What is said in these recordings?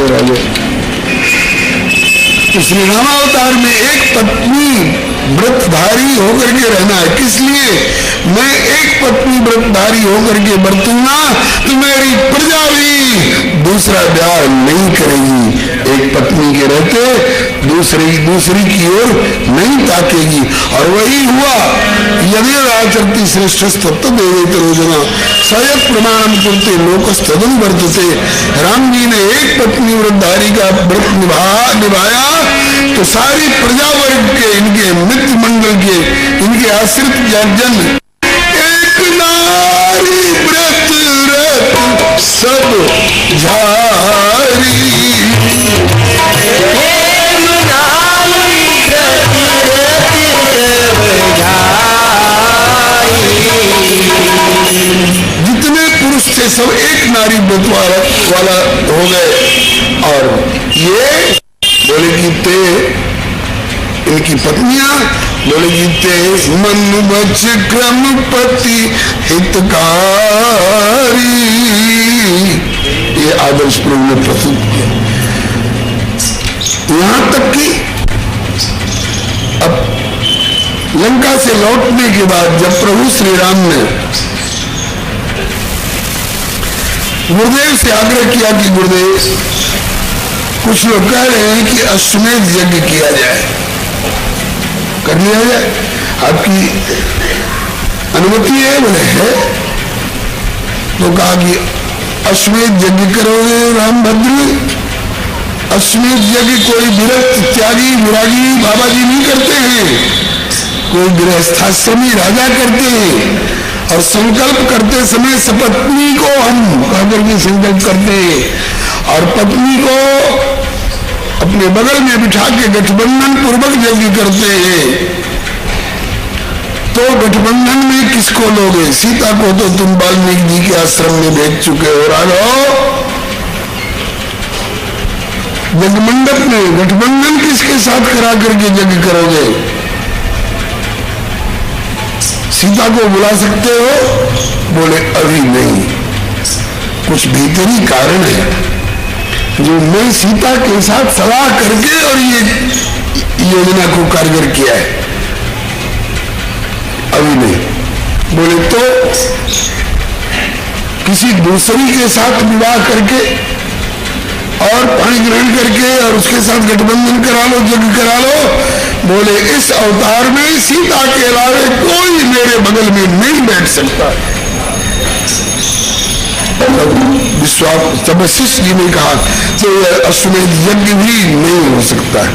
जाते राजे। तो श्री रामावतार में एक पत्नी व्रतधारी होकर के रहना है। किस लिए? मैं एक पत्नी व्रतधारी होकर के बरतूंगा तो मेरी प्रजा भी दूसरा ब्याह नहीं करेगी। एक पत्नी के रहते दूसरी की ओर नहीं ताकेगी। और वही हुआ। यदि आचरती श्रेष्ठ तत्देवेत रोजना सयत प्रमाणम करते लोकस्तदन वर्तते। राम जी ने एक पत्नी व्रतधारी का व्रत निभाया तो सारी प्रजा वर्ग के, इनके मित्र मंडल के, इनके आश्रित जन एक नारी व्रत रत सब झारी। जितने पुरुष थे सब एक नारी व्रत वाला हो गए। और ये बोलेगी ते इनकी पत्नियां बोलेगी ते मनु बच क्रम पति हितकारी। ये आदर्श प्रभु ने प्रस्तुत किया। यहां तक कि अब लंका से लौटने के बाद जब प्रभु श्री राम ने गुरुदेव से आग्रह किया कि गुरुदेव कुछ लोग कह रहे हैं कि अश्वमेध यज्ञ किया जाए, कर लिया जाए, आपकी अनुमति है? बोले है। तो कहा कि अश्वमेध यज्ञ करोगे रामभद्र? अश्वमेध यज्ञ कोई विरक्त त्यागी विरागी बाबा जी नहीं करते हैं, कोई गृहस्थाश्रमी राजा करते हैं। और संकल्प करते समय सपत्नी को हम कहकर के संकल्प करते हैं और पत्नी को अपने बगल में बिठा के गठबंधन पूर्वक यज्ञ करते हैं। तो गठबंधन में किसको लोगे? सीता को तो तुम वाल्मीकि जी के आश्रम में भेज चुके हो राघव। यज्ञ मंडप में गठबंधन किसके साथ करा करके यज्ञ करोगे? सीता को बुला सकते हो? बोले अभी नहीं, कुछ भीतरी कारण है जो मैं सीता के साथ सलाह करके और ये योजना को कारगर किया है, अभी नहीं। बोले तो किसी दूसरी के साथ विवाह करके और पाणी ग्रहण करके और उसके साथ गठबंधन करा लो, यज्ञ करा लो। बोले इस अवतार में सीता के अलावे कोई मेरे बगल में नहीं बैठ सकता। विश्वास तब वशिष्ठ जी ने कहा कि अश्वमेध यज्ञ भी नहीं हो सकता है,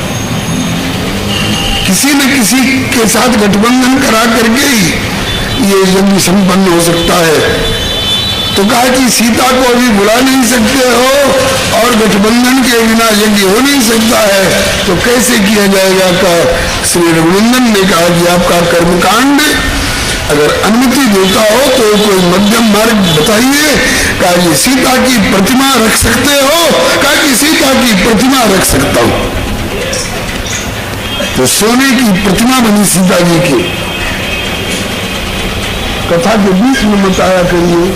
किसी न किसी के साथ गठबंधन करा करके ही ये यज्ञ संपन्न हो सकता है। तो कहा कि सीता को अभी बुला नहीं सकते हो और गठबंधन के बिना यज्ञ हो नहीं सकता है, तो कैसे किया जाएगा? का श्री रघुनंदन ने कहा कि आपका कर्मकांड अगर अनुमति देता हो तो कोई मध्यम मार्ग बताइए। कहा कि सीता की प्रतिमा रख सकते हो? कहा कि सीता की प्रतिमा रख सकता हूं। तो सोने की प्रतिमा बनी सीता जी की। कथा के बीच में मत आया करिए,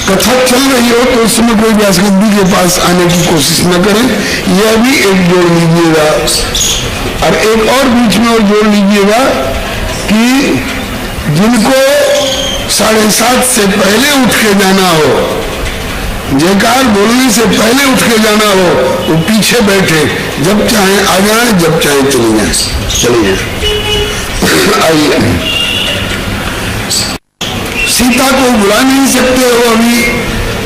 कथा चल रही हो तो उस समय कोई व्यासगद्दी के पास आने की कोशिश न करें। यह भी एक जोड़ लीजिएगा और एक और बीच में और जोड़ लीजिएगा कि जिनको 7:30 से पहले उठ के जाना हो, जयकार बोलने से पहले उठ के जाना हो, वो पीछे बैठे, जब चाहे आ जाए, जब चाहे चले जाए। आइए, सीता को बुला नहीं सकते हो अभी,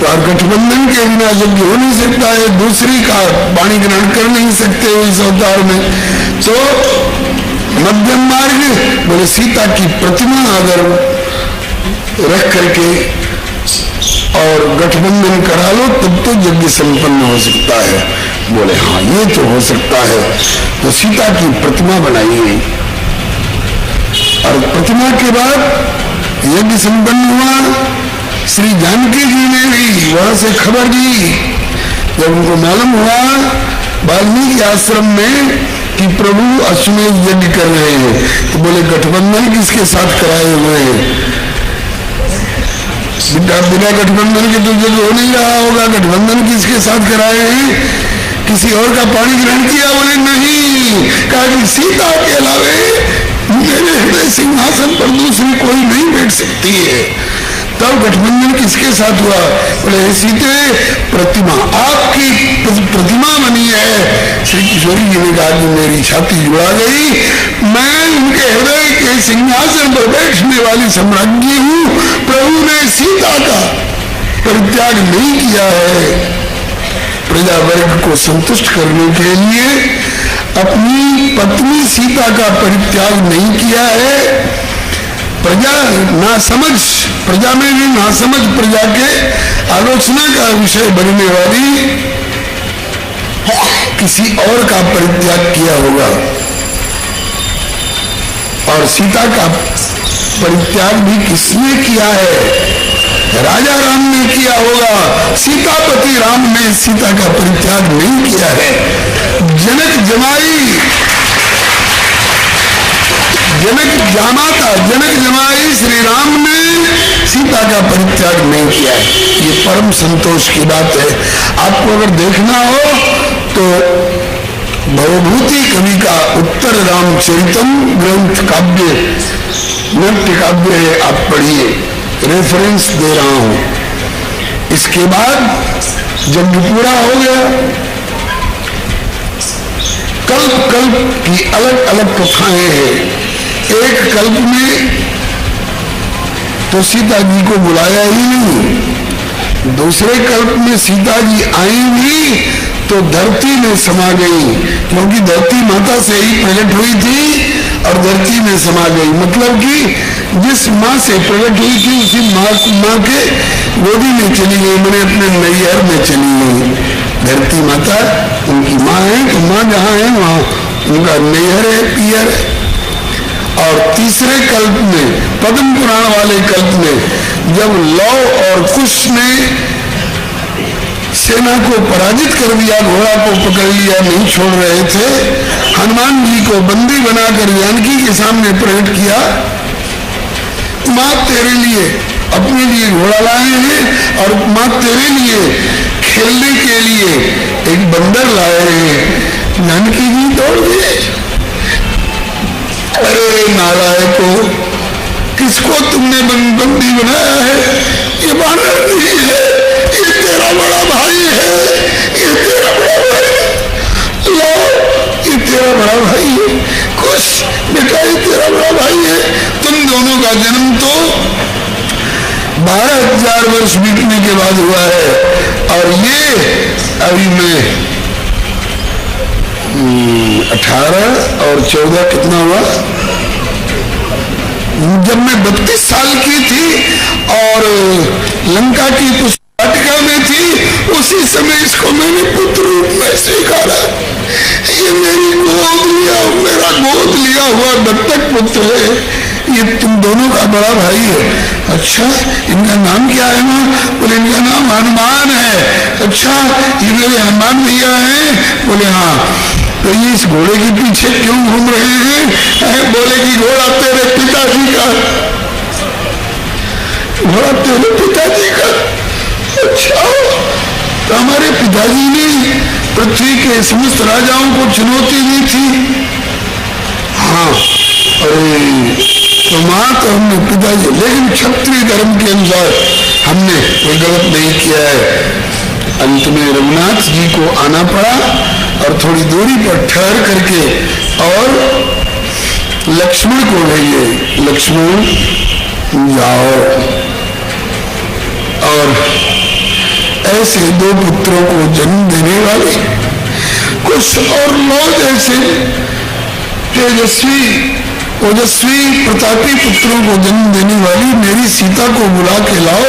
और गठबंधन के बिना यज्ञ हो नहीं सकता है, दूसरी का वाणी ग्रहण कर नहीं सकते हो इस अवतार में। तो मध्यम मार्ग बोले सीता की प्रतिमा अगर रख करके और गठबंधन करा लो तब तो यज्ञ संपन्न हो सकता है। बोले हाँ ये तो हो सकता है। तो सीता की प्रतिमा बनाई गई और प्रतिमा के बाद यज्ञ संपन्न हुआ। श्री जानकी जी ने भी वहां से खबर दी, जब उनको मालूम हुआ वाल्मीकि आश्रम में कि प्रभु अश्वमेध यज्ञ कर रहे हैं, तो बोले गठबंधन किसके साथ कराए हुए हैं? बिना गठबंधन के तो जब हो नहीं रहा होगा। गठबंधन किसके साथ कराए हैं? किसी और का पानी ग्रहण किया? बोले नहीं। कहा कि सीता के अलावे मेरे हृदय सिंहासन पर दूसरी कोई नहीं बैठ सकती है। तब गठबंधन किसके साथ हुआ? बोले सीते प्रतिमा, आपकी प्रतिमा बनी है। श्री किशोरी जी ने कहा कि मेरी छाती जुड़ा गई, मैं उनके हृदय के सिंहासन पर बैठने वाली सम्राज्ञी हूं। प्रभु ने सीता का परित्याग नहीं किया है। प्रजा वर्ग को संतुष्ट करने के लिए अपनी पत्नी सीता का परित्याग नहीं किया है। प्रजा नासमझ, प्रजा में भी नासमझ प्रजा के आलोचना का विषय बनने वाली किसी और का परित्याग किया होगा। और सीता का परित्याग भी किसने किया है? राजा राम ने किया होगा। सीतापति राम ने सीता का परित्याग नहीं किया है। जनक जामाता, जनक जमाई श्री राम ने सीता का परित्याग नहीं किया है। ये परम संतोष की बात है। आपको अगर देखना हो तो भवभूति कवि का उत्तर रामचरितम ग्रंथ काव्य, नाट्य काव्य है, आप पढ़िए, रेफरेंस दे रहा हूं। इसके बाद जब पूरा हो गया, कल्प कल्प की अलग अलग कथाएं हैं। एक कल्प में तो सीता जी को बुलाया ही नहीं, दूसरे कल्प में सीता जी आई भी तो धरती में समा गई, क्योंकि धरती माता से ही प्रकट हुई थी और धरती में समा गई। मतलब कि जिस माँ से प्रकट हुई थी उसी माँ के गोदी में चली गई, मैंने अपने नैहर में चली गई। धरती माता उनकी माँ है, तो माँ जहाँ है वहाँ उनका नैहर है, पियर है। और तीसरे कल्प में, पद्म पुराण वाले कल्प में, जब लव और कुश ने सेना को पराजित कर दिया, घोड़ा को पकड़ लिया, नहीं छोड़ रहे थे, हनुमान जी को बंदी बनाकर जानकी के सामने प्रकट किया। माँ तेरे लिए, अपने लिए घोड़ा लाए हैं और माँ तेरे लिए खेलने के लिए एक बंदर लाए हैं। जानकी जी दौड़ गए, अरे नालायको, किसको तुमने बंदी बनाया है? ये बानर नहीं है, ये तेरा बड़ा भाई है, ये तेरा बड़ा भाई, लो ये तेरा बड़ा भाई है, कुछ बेटा ये तेरा बड़ा भाई है। तुम दोनों का जन्म तो 12,000 वर्ष बीतने के बाद हुआ है और ये अभी मैं 18 और 14 कितना हुआ? जब मैं 32 साल की थी और लंका की पुष्पाटिका में थी, उसी समय इसको मैंने पुत्र रूप में स्वीकारा। ये मेरी गोद लिया, मेरा गोद लिया हुआ दत्तक पुत्र है। ये तुम दोनों का बड़ा भाई है। अच्छा, इनका नाम क्या है माँ? बोले इनका नाम हनुमान है। अच्छा, ये मेरे हनुमान भैया हैं? बोले हाँ। तो ये इस घोड़े के पीछे क्यों घूम रहे हैं? बोले कि घोड़ा तेरे पिताजी का, घोड़ा तेरे पिताजी का। अच्छा, तो हमारे पिताजी ने पृथ्वी के समस्त राजाओं को चुनौती दी थी। हाँ, अरे तो माँ तो हमने पिताजी, लेकिन क्षत्रिय धर्म के अनुसार हमने कोई गलत नहीं किया है। अंत में रघुनाथ जी को आना पड़ा और थोड़ी दूरी पर ठहर करके और लक्ष्मण को भेजे, लक्ष्मण जाओ। और ऐसे 2 पुत्रों को जन्म देने वाले कुछ और लोग ऐसे तेजस्वी ओजस्वी प्रतापी पुत्रों को जन्म देने वाली मेरी सीता को बुला के लाओ,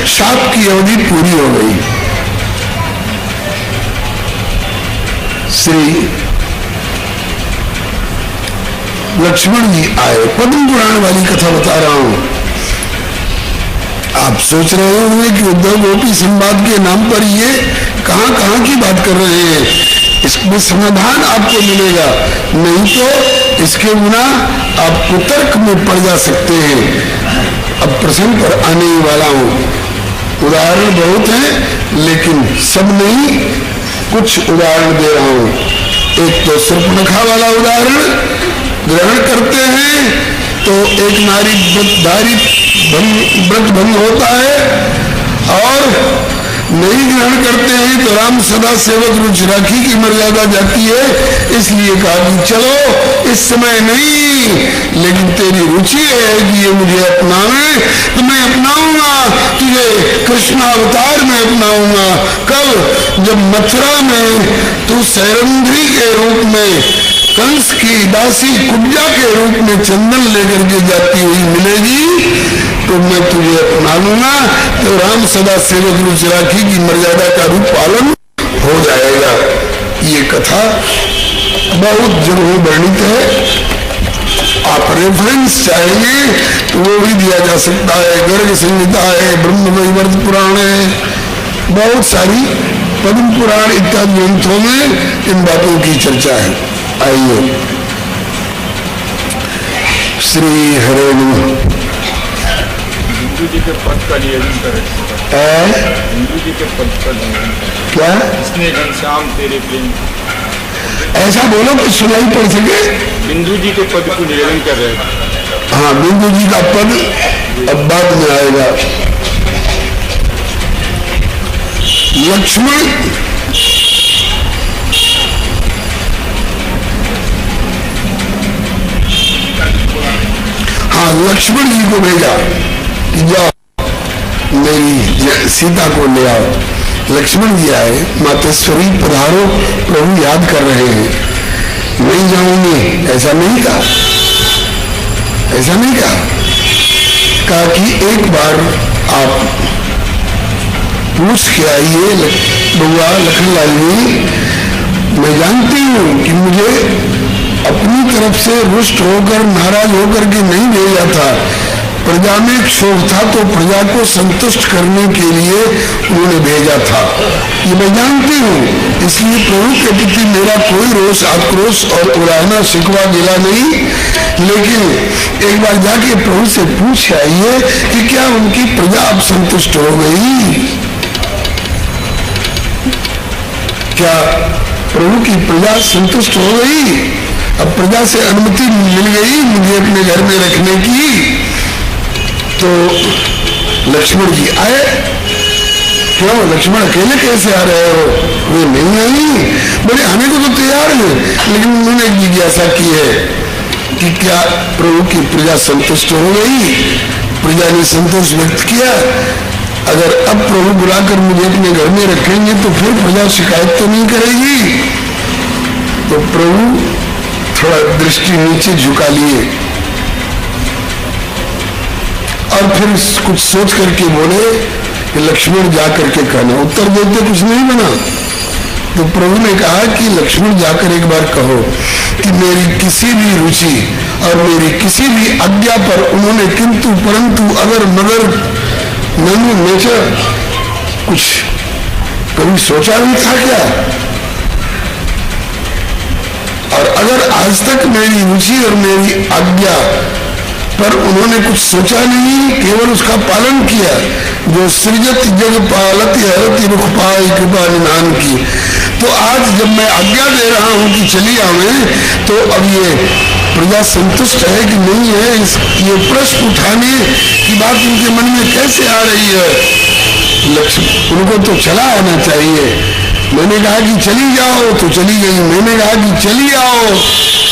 शाप की अवधि पूरी हो गई। श्री लक्ष्मण जी आए। पद्म पुराण वाली कथा बता रहा हूं। आप सोच रहे होंगे कि उद्धव गोपी संवाद के नाम पर ये कहां की बात कर रहे हैं। इसमें समाधान आपको मिलेगा, नहीं तो इसके बिना आप कुतर्क में पड़ जा सकते हैं। अब प्रसंग पर आने वाला हूं। उदाहरण बहुत हैं, लेकिन सब नहीं, कुछ उदाहरण दे रहा हूं। एक तो सर्पणखा वाला उदाहरण ग्रहण करते हैं तो एक नारी व्रत भंग होता है, और नहीं ग्रहण करते हैं तो राम सदा सेवक रुचि राखी की मर्यादा जाती है। इसलिए कहा कि चलो इस समय नहीं, लेकिन तेरी रुचि है कि ये मुझे अपनावे तो मैं अपनाऊंगा, तुझे कृष्णावतार में अपनाऊंगा। कब? जब मथुरा में तू सैरंध्री के रूप में, कंस की दासी कुब्जा के रूप में चंदन लेकर के जाती हुई मिलेगी तो मैं तुझे अपना लूंगा, तो राम सदा सेवक रुचि राखी की मर्यादा का रूप पालन हो जाएगा। ये कथा बहुत जगह वर्णित है। आप रेफरेंस चाहेंगे तो वो भी दिया जा सकता है, गर्ग संहिता है, ब्रह्म वैवर्त पुराण है, बहुत सारी पद्म पुराण इत्यादि ग्रंथों में इन बातों की चर्चा है। आइए, श्री हरे नमः। हिंदू जी के पद का निवेदन करें। हिंदू जी के पद का निवेदन क्या? इसने घनश्याम तेरे प्रेम, ऐसा बोलो कि सुनाई पड़ सके। बिंदु जी के पद को निवेदन कर रहे हैं। हाँ, बिंदु जी का पद अब बाद में आएगा। लक्ष्मण लक्ष्मण जी को भेजा कि जाओ मेरी सीता को ले आओ। लक्ष्मण जी आए, मातेश्वरी पधारो, प्रभु याद कर रहे हैं। नहीं जाऊंगी ऐसा नहीं कहा, ऐसा नहीं कहा कि एक बार आप पूछ के आइए बउआ लखनलाल जी, मैं जानती हूं कि मुझे अपनी तरफ से रुष्ट होकर नाराज होकर के नहीं भेजा था, प्रजा में क्षोभ था तो प्रजा को संतुष्ट करने के लिए उन्होंने भेजा था, ये मैं जानती हूँ। इसलिए प्रभु के प्रति मेरा कोई रोष आक्रोश और उड़ाना शिकवा गिला नहीं, लेकिन एक बार जाके प्रभु से पूछ आइए कि क्या उनकी प्रजा अब संतुष्ट हो गई, क्या प्रभु की प्रजा संतुष्ट हो गई? अब प्रजा से अनुमति मिल गई मुझे अपने घर में रखने की। तो लक्ष्मण जी आए। क्यों लक्ष्मण अकेले कैसे आ रहे हो? वे नहीं आई, बोले आने को तो तैयार है, लेकिन उन्होंने जिज्ञासा की है कि क्या प्रभु की प्रजा संतुष्ट हो गई? प्रजा ने संतोष व्यक्त किया। अगर अब प्रभु बुलाकर मुझे अपने घर में रखेंगे तो फिर प्रजा शिकायत तो नहीं करेगी। तो प्रभु थोड़ा दृष्टि नीचे झुका लिए और फिर कुछ सोच करके बोले कि लक्ष्मण जा करके कहना। उत्तर देते कुछ नहीं बना। तो प्रभु ने कहा कि लक्ष्मण जाकर एक बार कहो कि मेरी किसी भी रुचि और मेरी किसी भी आज्ञा पर उन्होंने किंतु परंतु अगर मगर ननु नेचर कुछ कभी सोचा नहीं था क्या? और अगर आज तक मेरी रुचि और मेरी आज्ञा पर उन्होंने कुछ सोचा नहीं, केवल उसका पालन किया, जो सृजत जग पालत हरति रुख पाई कृपा निधान की। तो आज जब मैं आज्ञा दे रहा हूं कि चली आवे, तो अब ये प्रजा संतुष्ट है कि नहीं है, ये प्रश्न उठाने की बात उनके मन में कैसे आ रही है? लक्ष्मण उनको तो चला आना चाहिए। मैंने कहा कि चली जाओ तो चली गई, मैंने कहा कि चली आओ,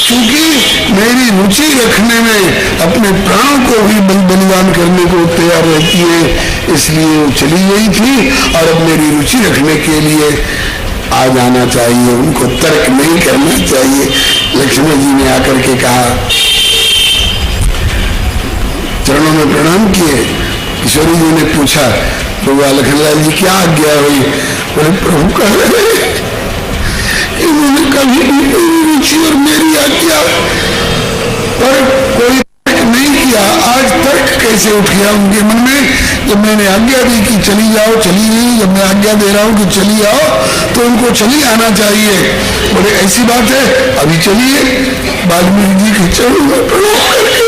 क्योंकि मेरी रुचि रखने में अपने प्राणों को भी बलिदान करने को तैयार रहती है, इसलिए वो चली गई थी और अब मेरी रुचि रखने के लिए आ जाना चाहिए, उनको तर्क नहीं करना चाहिए। लक्ष्मण जी ने आकर के कहा, चरणों में प्रणाम किए। किशोरी जी ने पूछा, प्रभु लखनलाल जी क्या आज्ञा हुई? बोले प्रभु कह रहे इन्होंने कभी भी मेरी रुचि और मेरी आज्ञा पर कोई तर्क नहीं किया। आज तर्क कैसे उठ गया उनके मन में? जब मैंने आज्ञा दी कि चली जाओ, चली गई। जब मैं आज्ञा दे रहा हूं कि चली आओ, तो उनको चली आना चाहिए। बोले ऐसी बात है, अभी चलिए। वाल्मीकि जी के चरणों में प्रणाम करके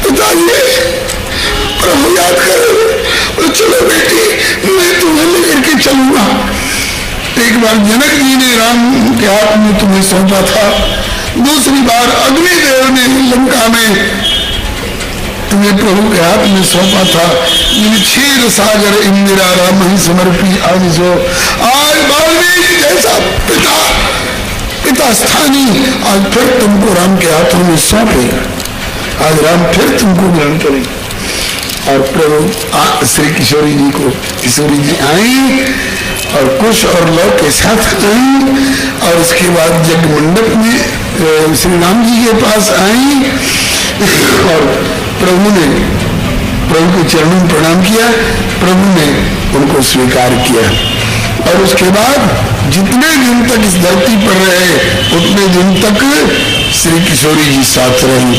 बताइए, प्रभु याद करो तो चलो बेटी मैं तुम्हें लेकर के चलूंगा। एक बार जनक जी ने राम के हाथ में तुम्हें सौंपा था, दूसरी बार अग्निदेव ने लंका में तुम्हें प्रभु के हाथ में सौंपा था। क्षीर सागर इंदिरा राम ही समर्पी आज सो। आज वाल्मीकि जैसा पिता स्थानी आज फिर तुमको राम के हाथों में सौंपेगा। आज राम फिर तुमको ग्रहण करेंगे। और प्रभु श्री किशोरी जी आई और कुश और लौ के साथ आई और उसके बाद यज्ञ मंडप में श्री राम जी के पास आई और प्रभु के चरणों में प्रणाम किया। प्रभु ने उनको स्वीकार किया और उसके बाद जितने दिन तक इस धरती पर रहे उतने दिन तक श्री किशोरी जी साथ रही।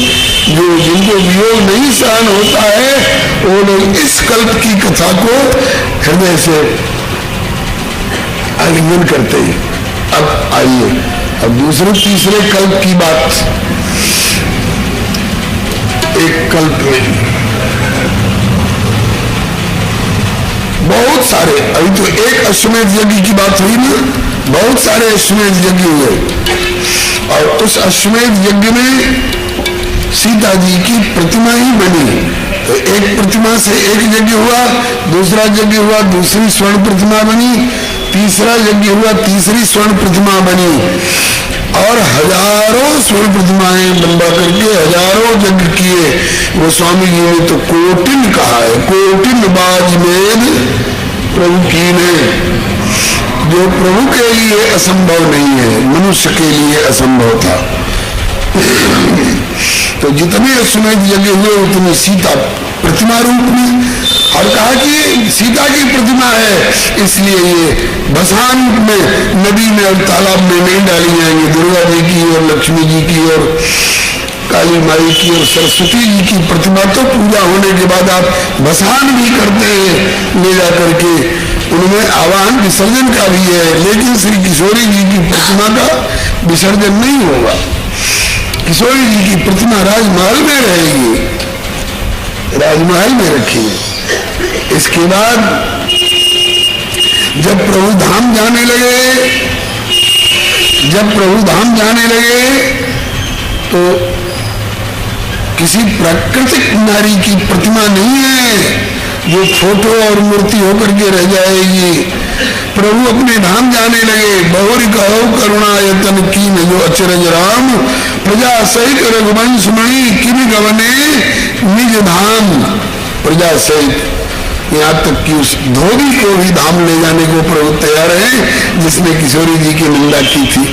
जिनको वियोग नहीं सहन होता है वो लोग इस कल्प की कथा को हृदय से आलिंगन करते हैं। अब आइए अब दूसरे तीसरे कल्प की बात। एक कल्प में बहुत सारे, अभी तो एक अश्वमेध यज्ञ की बात हुई ना, बहुत सारे अश्वमेध यज्ञ हुए और उस अश्वमेध यज्ञ में सीता जी की प्रतिमा ही बनी। तो एक प्रतिमा से एक यज्ञ हुआ, दूसरा यज्ञ हुआ, दूसरी स्वर्ण प्रतिमा बनी, तीसरा यज्ञ हुआ, तीसरी स्वर्ण प्रतिमा बनी और हजारों स्वर्ण प्रतिमाएं बनवा करके हजारों यज्ञ किए। गोस्वामी जी ने तो कोटिन कहा है, कोटिन बाजमेद प्रभु की ने, जो प्रभु के लिए असंभव नहीं है मनुष्य के लिए असंभव था। तो जितने अश्वमेध यज्ञ हुए उतने सीता प्रतिमा रूप में, और कहा कि सीता की प्रतिमा है इसलिए ये भसान में नदी में और तालाब में नहीं डाली जाएंगी। दुर्गा जी की और लक्ष्मी जी की और काली माई की और सरस्वती जी की प्रतिमा तो पूजा होने के बाद आप भसान भी करते हैं ले जा करके, उनमें आवाहन विसर्जन का भी है, लेकिन श्री किशोरी जी की प्रतिमा का विसर्जन नहीं होगा। किशोरी जी की प्रतिमा राजमहल में रहेगी, राजमहल में रखी। इसके बाद जब प्रभु धाम जाने लगे तो किसी प्राकृतिक नारी की प्रतिमा नहीं है जो फोटो और मूर्ति होकर के रह जाएगी। प्रभु अपने धाम जाने लगे। बहुरी कहो करुणायतन की न जो अचरज राम, प्रजा सहित रघुवंश मणि किन गवने निज धाम। प्रजा सहित यहाँ तक कि उस धोबी को भी धाम ले जाने को प्रभु तैयार है जिसने किशोरी जी की निंदा की थी।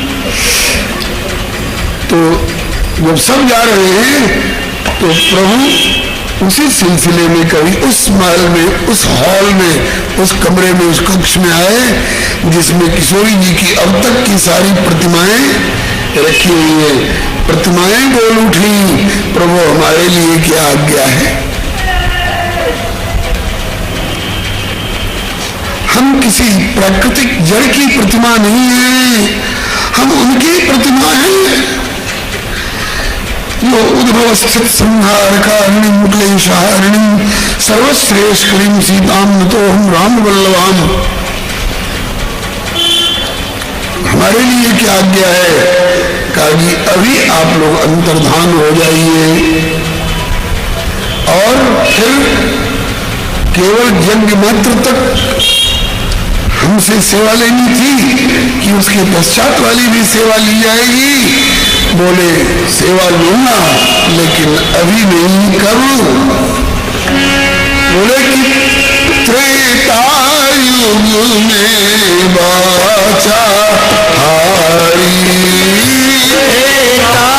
तो जब सब जा रहे हैं तो प्रभु उसी सिलसिले में कभी उस महल में, उस हॉल में, उस कमरे में, उस कक्ष में आए जिसमें किशोरी जी की अब तक की सारी प्रतिमाएं रखी हुई है। प्रतिमाएं बोल उठी, प्रभु हमारे लिए क्या आज्ञा है। हम किसी प्राकृतिक जड़ की प्रतिमा नहीं है, हम उनकी प्रतिमा हैं जो उद्भव स्थित संहार कारिणी क्लेशहारिणी सर्वश्रेष्ठ सीताम नतो हम राम वल्लभाम। हमारे लिए क्या आज्ञा है? कहा कि अभी आप लोग अंतर्धान हो जाइए और फिर केवल यज्ञ मात्र तक हमसे सेवा लेनी थी कि उसके पश्चात वाली भी सेवा ली जाएगी। बोले सेवा लूंगा लेकिन अभी नहीं करूं। बोले कि त्रेता युग में बाचा हारी, त्रेता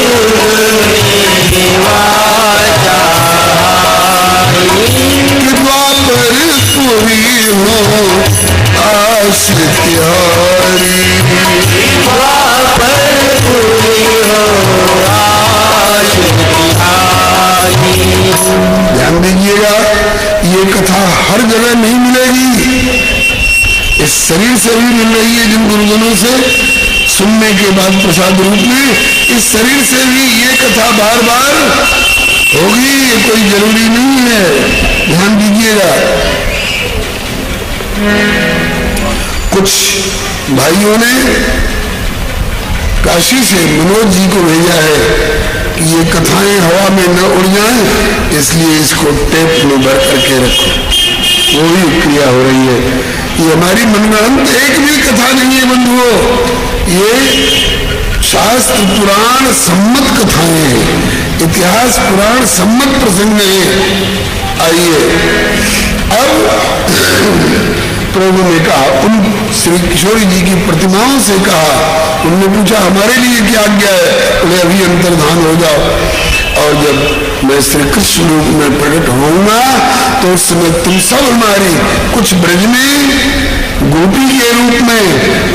युग में बाचा हारी, कि द्वापर पूरी हो आश्रित हारी, द्वापर पूरी हो आश्रित हारी। ध्यान दीजिएगा, ये कथा हर जगह नहीं मिलेगी। इस शरीर से भी मिल रही है जिन गुरुजनों से सुनने के बाद प्रसाद रूप में, इस शरीर से भी ये कथा बार बार होगी, ये कोई जरूरी नहीं है। ध्यान दीजिएगा। कुछ भाइयों ने काशी से मनोज जी को भेजा है कि ये कथाएं हवा में न उड़ जाएं, इसलिए इसको टेप में भर करके रखो। वो ही क्रिया हो रही है। ये हमारी मनगढ़ंत एक भी कथा नहीं है बंधुओं, ये शास्त्र पुराण सम्मत कथाएं हैं, इतिहास पुराण सम्मत प्रसंग है। आइए अब प्रभु ने कहा, उन श्री किशोरी जी की प्रतिमाओं से कहा, उन्होंने पूछा हमारे लिए क्या आज्ञा है? बोले अभी अंतर्धान हो जाओ और जब मैं श्री कृष्ण रूप में प्रकट होऊंगा तो उस समय तुम सब हमारी, कुछ ब्रज में गोपी के रूप में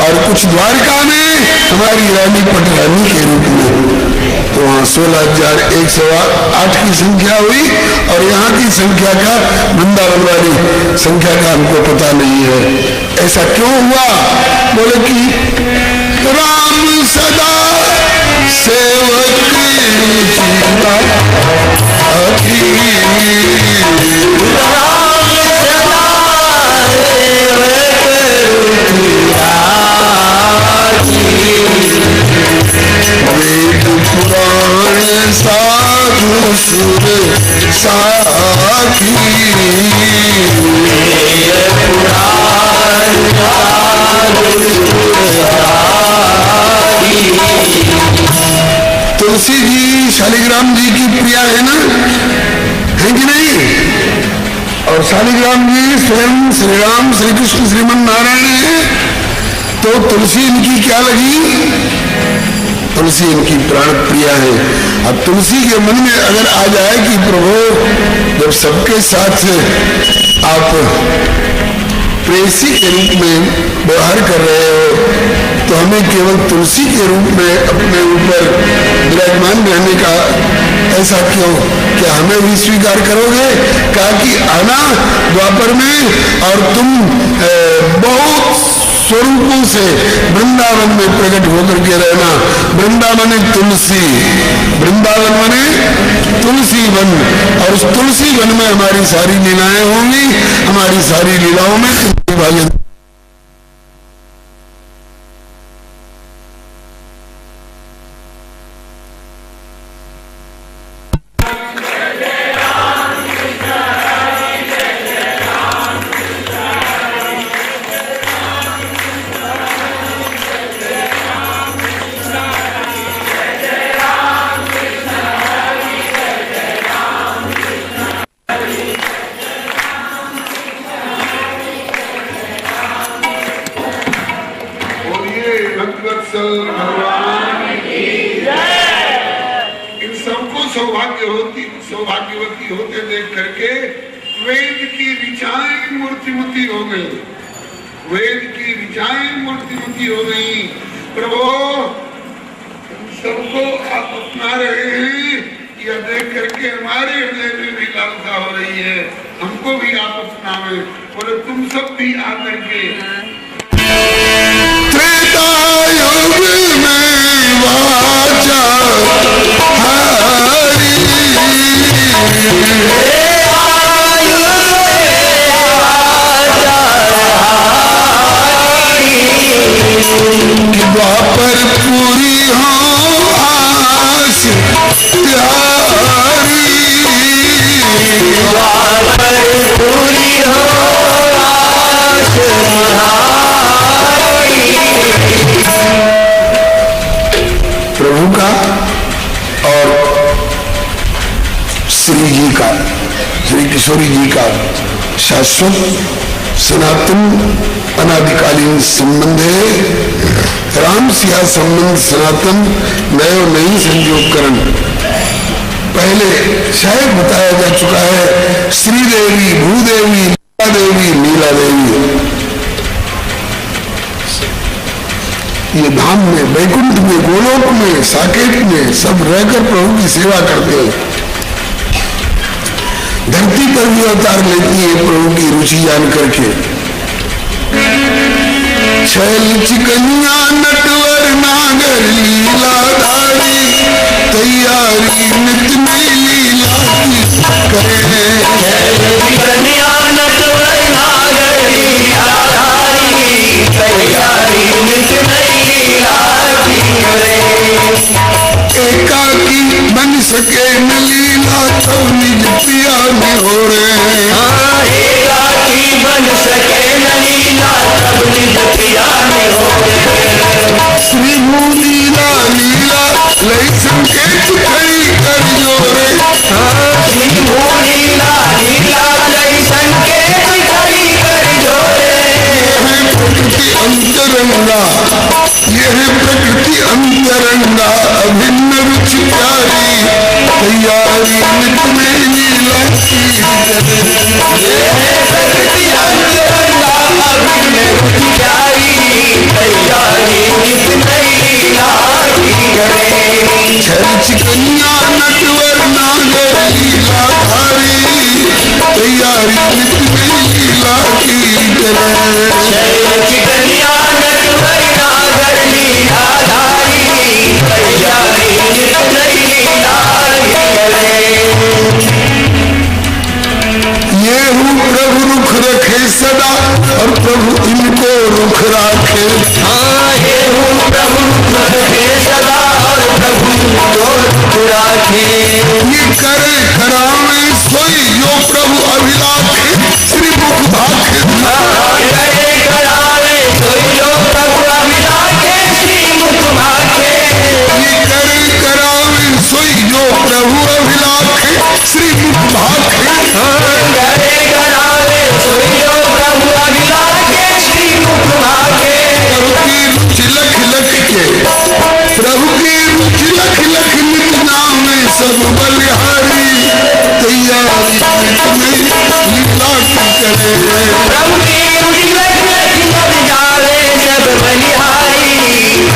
और कुछ द्वारका में हमारी रानी पटरानी के रूप में। तो वहां 16,108 की संख्या हुई और यहाँ की संख्या का, वृंदावन वाली संख्या का हमको पता नहीं है। ऐसा क्यों हुआ? बोले कि राम सदा सेवक वेद पुराण साधु सुर साखी, तुलसी जी शालिग्राम जी की प्रिया है ना, है कि नहीं? और शालिग्राम जी स्वयं श्री राम श्री कृष्ण श्रीमन नारायण है, तो तुलसी इनकी क्या लगी? तुलसी इनकी प्राण प्रिया है। अब तुलसी के मन में अगर आ जाए कि प्रभु जब सबके साथ आप प्रेसी के रूप में व्यवहार कर रहे हो तो हमें केवल तुलसी के रूप में अपने ऊपर विराजमान रहने का ऐसा क्यों? क्या हमें भी स्वीकार करोगे? कहा कि आना द्वापर में और तुम बहुत स्वरूपों से वृंदावन में प्रकट होकर के रहना। वृंदावन तुलसी, वृंदावन मने तुलसी वन, और उस तुलसी वन में हमारी सारी लीलाएं होंगी, हमारी सारी लीलाओं में भाग्य। सौभाग्यवती होते देख करके वेद की ऋचाएं मूर्तिमती हो गई, वेद की ऋचाएं मूर्तिमती हो गई। प्रभु सबको आप अपना रहे हैं, यह देख करके हमारे हृदय में भी लालसा हो रही है, हमको भी आप अपनावे। बोले तुम सब भी आकर के त्रेता युग में वाचा द्वापर पूरी हो आस प्यारी, द्वापर पूरी हो आस प्रभु का और श्री जी का, श्री किशोरी जी का शाश्वत सनातन अनादिकालीन संबंध है। राम सिया संबंध सनातन, नयो नहीं संयोगकरण। पहले शायद बताया जा चुका है, श्रीदेवी, भूदेवी, लीला देवी, नीला देवी, ये धाम में, वैकुंठ में, गोलोक में, साकेत में सब रहकर प्रभु की सेवा करते हैं। धरती पर भी अवतार लेती है प्रभु की रुचि जान करके। छैल चिकनिया नटवर नागर लीलाधारी, तैयारी नित नई लीला की करे। छैल चिकनिया नटवर नागर लीलाधारी, हो रहे। की बन सके न लीला तब निज प्रिया में हो श्री लीला लीला लई संकेत खड़ी कर जोरे। श्री लीला लीला लई संकेत खड़ी कर जोरे। प्रकृति अंतरंगा, यह प्रकृति अंतरंगा अभिन्न रुचि प्यारी तैयारी नित में लीला की करे। प्रकृति अंतरंगा अभिन्न रुचि प्यारी तैयारी नित में लीला की करे। छल कन्या नटवर नागर लीला धारी तैयारी नित में लीला की करे। कन्या नटवर नागर लीला धारी तैयारी नित में लीला की करे। ये हूँ प्रभु रुख रखे सदा और प्रभु इनको रुख राखे। ये हूँ प्रभु रुख रखे सदा और प्रभु इनको रुख राखे। ये करे करावे सोई जो प्रभु अभिलाखे श्री मुख भाखे। करे करावे सोई जो प्रभु अभिलाखे श्री मुख भाखे। ये करे करावे सोई जो प्रभु अभिलाखे श्री मुख भाखे। करे करावे सोई जो प्रभु अभिलाखे श्री मुख भाखे। प्रभु की रुचि लख लख के, प्रभु की रुचि लख लख नित नाम में सब बलिहारी तैयारी नित में लीला की करे। प्रभु की रुचि लख लख नित जावे सब बलिहारी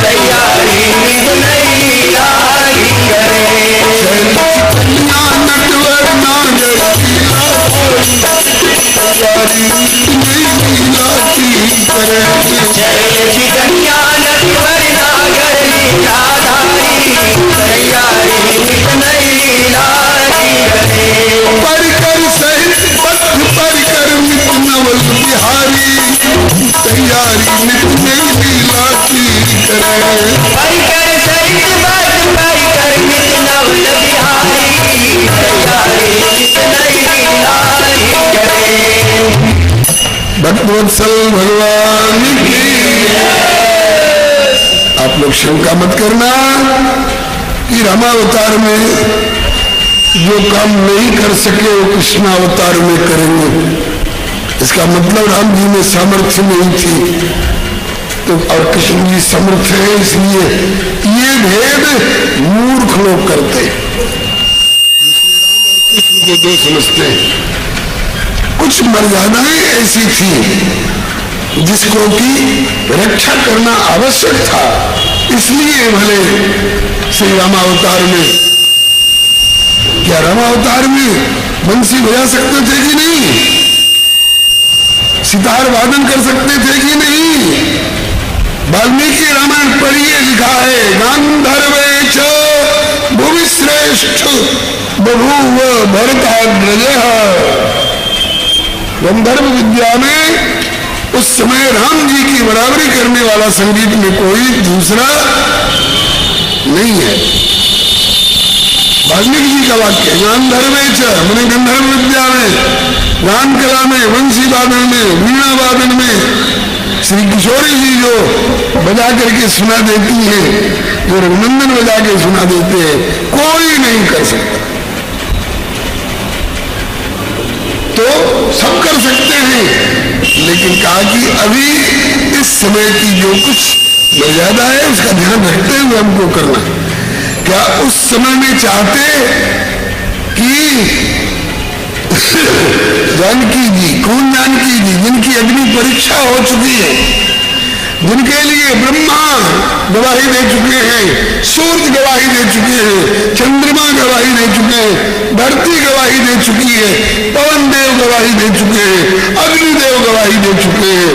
तैयारी नित में लीला की करे। कन्या नटवर नागर लीला तैयारी नित में लीला की करे। कन्या नटवर नागर लीला धारी तैयारी नित में लीला की करे। परिकर सहित पथ परिकर मित नवल बिहारी तैयारी नित में लीला की करे। परिकर सहित बद परिकर मित नवल बिहारी तैयारी नित में लीला की करे। भक्तवत्सल भगवान की। आप लोग शंका मत करना कि रामावतार में जो काम नहीं कर सके वो कृष्णावतार में करेंगे। इसका मतलब राम जी में सामर्थ्य नहीं थी तो और कृष्ण जी समर्थ है, इसलिए ये भेद मूर्ख लोग करते हैं, कृष्ण को दो समझते हैं। कुछ मर्यादाएं ऐसी थी जिसको की रक्षा करना आवश्यक था, इसलिए भले श्री रामावतार में, क्या रामावतार में बंसी बजा सकते थे कि नहीं, सितार वादन कर सकते थे कि नहीं। वाल्मीकि रामायण पढ़िए, लिखा है गांधर्वे च भुवि श्रेष्ठ बभूव भरताग्रजः। गंधर्व विद्या में उस समय राम जी की बराबरी करने वाला संगीत में कोई दूसरा नहीं है। वाल्मीकि जी का वाक्य गांधर्वे च, मैंने गंधर्व विद्या में, गान कला में, वंशी वादन में, वीणा वादन में श्री किशोरी जी जो बजा करके सुना देती हैं, जो रघुनंदन बजा के सुना देते हैं, कोई नहीं कर सकता। तो सब कर सकते हैं, लेकिन कहा कि अभी इस समय की जो कुछ मर्यादा है उसका ध्यान रखते हुए हमको करना। क्या उस समय में चाहते कि जानकी जी, कौन जानकी जी, जिनकी अग्नि परीक्षा हो चुकी है, जिनके लिए ब्रह्मा गवाही दे चुके हैं, सूर्य गवाही दे चुके हैं, चंद्रमा गवाही दे चुके हैं, धरती गवाही दे चुकी है, पवन देव गवाही दे चुके हैं, अग्निदेव गवाही दे चुके हैं,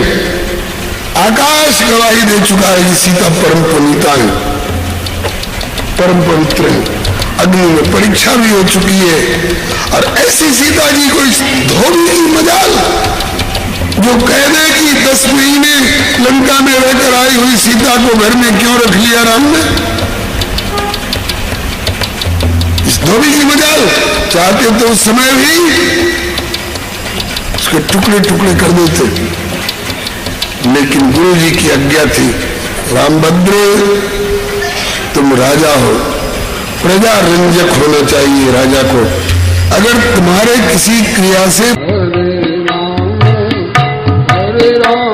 आकाश गवाही दे चुका है कि सीता परम पुनीता है, परम पवित्र है। अग्नि में परीक्षा भी हो चुकी है। और ऐसी सीता जी को इस धोबी की मजाल जो कह दे कि 10 महीने लंका में रहकर आई हुई सीता को घर में क्यों रख लिया राम ने। इस धोबी की मजाल चाहते तो उस समय भी उसके टुकड़े टुकड़े कर देते, लेकिन गुरु जी की आज्ञा थी, रामभद्र तुम राजा हो, प्रजा रंजक होना चाहिए राजा को। अगर तुम्हारे किसी क्रिया से हरे राम